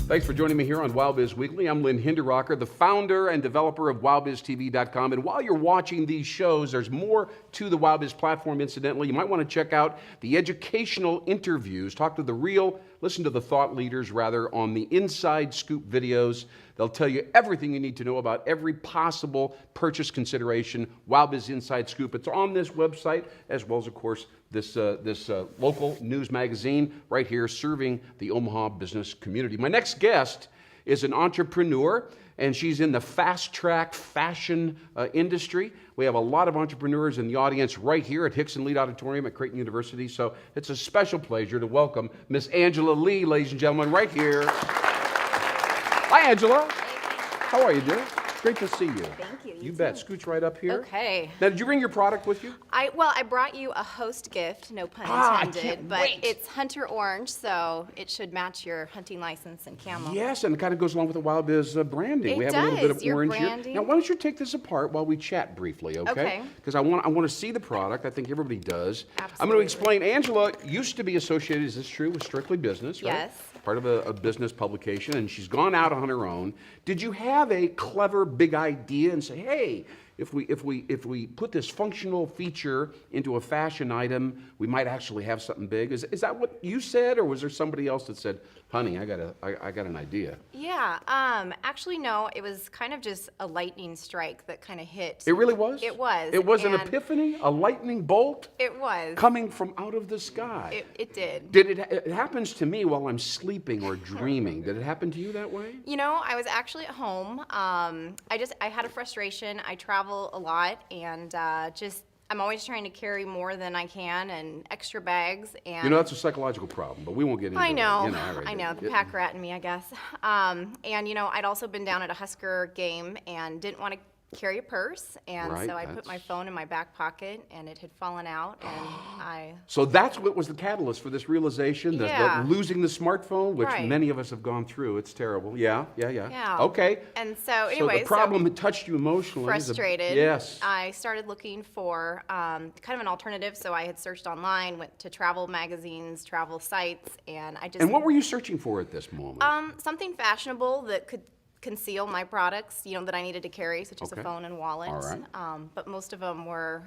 Thanks for joining me here on WOWBIZ Weekly. I'm Lynn Hinderaker, the founder and developer of WOWBIZTV.com. And while you're watching these shows, there's more to the WOWBIZ platform, incidentally. You might want to check out the educational interviews. Talk to the real, listen to the thought leaders, rather, on the Inside Scoop videos. They'll tell you everything you need to know about every possible purchase consideration. WOWBIZ Inside Scoop. It's on this website, as well as, of course, this local news magazine right here serving the Omaha business community. My next guest is an entrepreneur, and she's in the fast-track fashion industry. We have a lot of entrepreneurs in the audience right here at Hickson Lead Auditorium at Creighton University, so it's a special pleasure to welcome Miss Angela Lee, ladies and gentlemen, right here. Hi, Angela. How are you, dear? It's great to see you. Thank you. You bet. Scooch right up here. Okay. Now, did you bring your product with you? I brought you a host gift, no pun intended, but it's Hunter Orange, so it should match your hunting license and camo. Yes, and it kind of goes along with the WOWBIZ branding. We have a little bit of orange here. Now, why don't you take this apart while we chat briefly, okay? Okay. Because I want to see the product. I think everybody does. Absolutely. I'm going to explain. Angela used to be associated, is this true, with Strictly Business, right? Yes. Part of a business publication, and she's gone out on her own. Did you have a clever, big idea and say, hey, if we put this functional feature into a fashion item, we might actually have something big? Is that what you said, or was there somebody else that said, honey, I got an idea? Yeah. Actually, no. It was kind of just a lightning strike that kind of hit. It really was? It was. It was an epiphany, a lightning bolt? It was. Coming from out of the sky. It did. It happens to me while I'm sleeping or dreaming. Did it happen to you that way? You know, I was actually at home. I had a frustration. I travel a lot, and I'm always trying to carry more than I can and extra bags. And you know, that's a psychological problem, but we won't get into it. I know, I know, the pack rat in me, I guess. And you know, I'd also been down at a Husker game and didn't want to carry a purse, and so I put my phone in my back pocket, and it had fallen out, and So that's what was the catalyst for this realization, the losing the smartphone, which many of us have gone through. It's terrible. Yeah. Okay. And so anyway, so the problem had touched you emotionally. Frustrated. Yes. I started looking for kind of an alternative, so I had searched online, went to travel magazines, travel sites, and I just... And what were you searching for at this moment? Something fashionable that could conceal my products, you know, that I needed to carry, such as a phone and wallet. All right. But most of them were,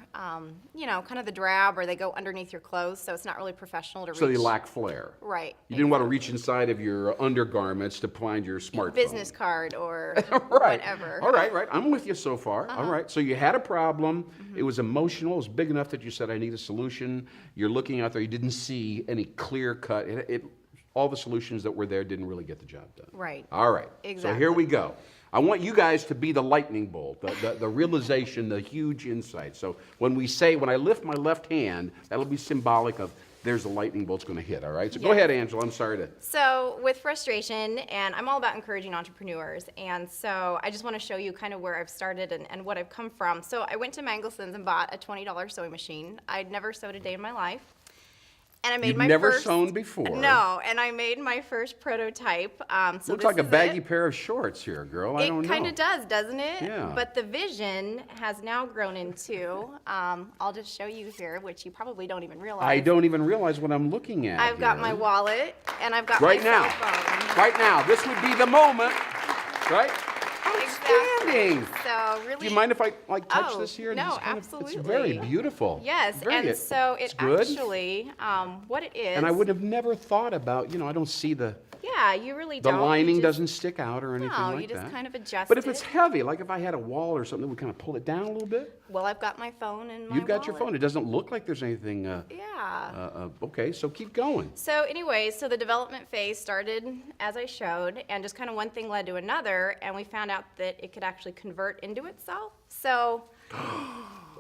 you know, kind of the drab, or they go underneath your clothes, so it's not really professional to reach. So they lack flair. Right. You didn't want to reach inside of your undergarments to find your smartphone. Business card or right. whatever. All right. I'm with you so far. All right. So you had a problem. It was emotional. It was big enough that you said, I need a solution. You're looking out there. You didn't see any clear cut. All the solutions that were there didn't really get the job done. Right. All right. Exactly. So here we go. I want you guys to be the lightning bolt, the realization, the huge insight. So when I lift my left hand, that'll be symbolic of there's a lightning bolt's going to hit, all right? So go ahead, Angela. I'm sorry to... So with frustration, and I'm all about encouraging entrepreneurs, and so I just want to show you kind of where I've started and what I've come from. So I went to Mangelson's and bought a $20 sewing machine. I'd never sewed a day in my life. And I made my never first... sewn before. No, and I made my first prototype. So looks like a baggy pair of shorts here, girl. I don't know. It kind of does, doesn't it? Yeah. But the vision has now grown into, I'll just show you here, which you probably don't even realize. I don't even realize what I'm looking at. I've got my wallet, and I've got my cell phone. Right now. This would be the moment, right? Outstanding. So really, do you mind if I touch this here? No, absolutely. It's very beautiful. Yes, so it actually, what it is. And I would have never thought about, I don't see the. Yeah, you really don't. The lining doesn't stick out or anything like that. No, you just kind of adjust it. But if it's heavy, like if I had a wallet or something, we kind of pull it down a little bit. Well, I've got my phone and my You've got your phone. It doesn't look like there's anything. Okay, so keep going. So anyway, so the development phase started as I showed, and just kind of one thing led to another, and we found out that it could actually convert into itself. So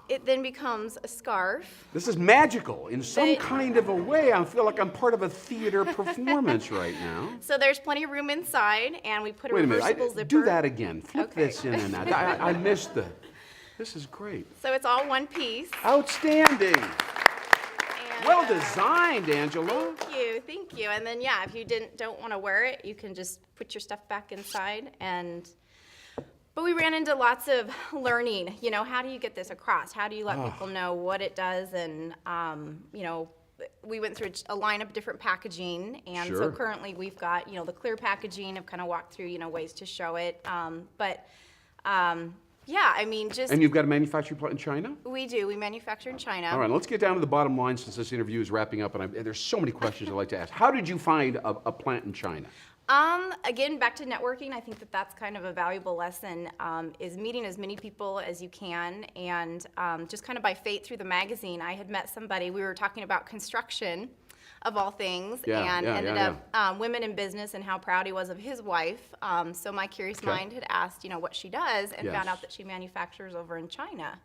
it then becomes a scarf. This is magical in some kind of a way. I feel like I'm part of a theater performance right now. So there's plenty of room inside, and we put a Wait a reversible minute. zipper. Do that again. Flip this in and out. I missed the. This is great. So it's all one piece. Outstanding. And, well designed, Angela. Thank you. And then if you don't want to wear it, you can just put your stuff back inside. But we ran into lots of learning. How do you get this across? How do you let people know what it does and we went through a line of different packaging, and so Sure. currently we've got, the clear packaging. I've kind of walked through, ways to show it. Yeah, I mean, just And you've got a manufacturing plant in China? we do. We manufacture in China. All right, let's get down to the bottom line since this interview is wrapping up, and there's so many questions I'd like to ask. How did you find a plant in China? Again, back to networking, I think that's kind of a valuable lesson, is meeting as many people as you can. And just kind of by fate through the magazine, I had met somebody, we were talking about construction, of all things, and ended up women in business and how proud he was of his wife. So my curious mind had asked, what she does, and found out that she manufactures over in China.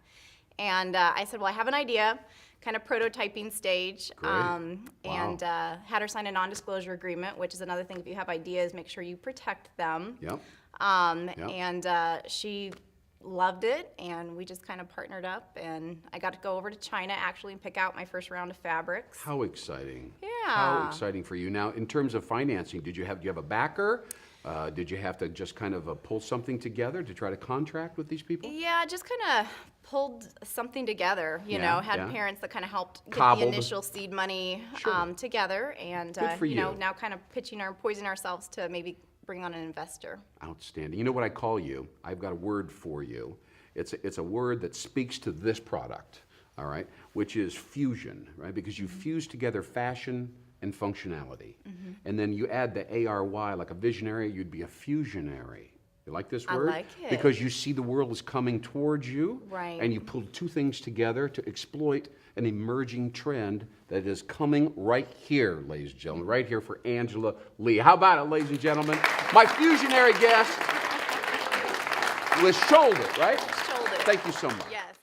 And I said, well, I have an idea, kind of prototyping stage, and had her sign a non-disclosure agreement, which is another thing. If you have ideas, make sure you protect them. Yep. And she loved it, and we just kind of partnered up, and I got to go over to China actually and pick out my first round of fabrics. How exciting. Yeah. How exciting for you. Now, in terms of financing, do you have a backer? Did you have to just kind of pull something together to try to contract with these people? Yeah, just kind of pulled something together, had parents that kind of helped get Cobbled. the initial seed money together, and Good for you. now kind of poising ourselves to maybe bring on an investor. Outstanding. You know what I call you? I've got a word for you. It's a word that speaks to this product, all right, which is fusion, right? Because you fuse together fashion and functionality. And then you add the ARY, like a visionary, you'd be a fusionary. You like this word? I like it. Because you see the world is coming towards you, Right. and you pull two things together to exploit an emerging trend that is coming right here, ladies and gentlemen, right here for Angela Lee. How about it, ladies and gentlemen? My fusionary guest was SHOLD-IT, right? SHOLD-IT. Thank you so much. Yes.